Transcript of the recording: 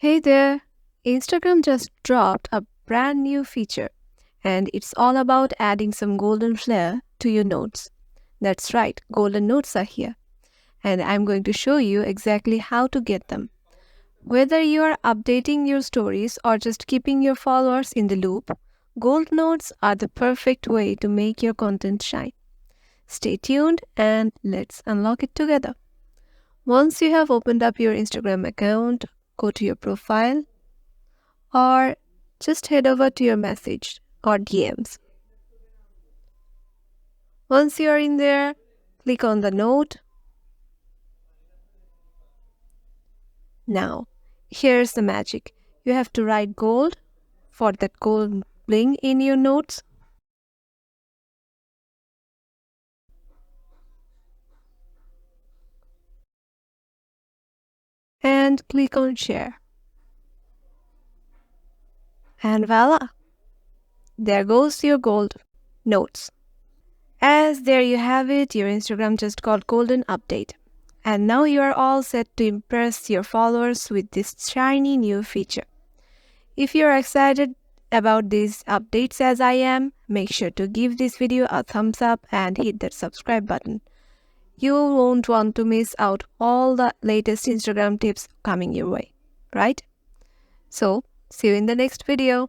Hey there! Instagram just dropped a brand new feature, and it's all about adding some golden flair to your notes. That's right, golden notes are here, and I'm going to show you exactly how to get them. Whether you are updating your stories or just keeping your followers in the loop, gold notes are the perfect way to make your content shine. Stay tuned and let's unlock it together. Once you have opened up your Instagram account, go to your profile or just head over to your message or DMs. Once you are in there, click on the note. Now, here's the magic. You have to write gold for that gold bling in your notes and click on share. And voila, there goes your gold notes. As there you have it, your Instagram just got golden update. And now you are all set to impress your followers with this shiny new feature. If you're excited about these updates as I am, make sure to give this video a thumbs up and hit that subscribe button. You won't want to miss out all the latest Instagram tips coming your way, right? So, see you in the next video.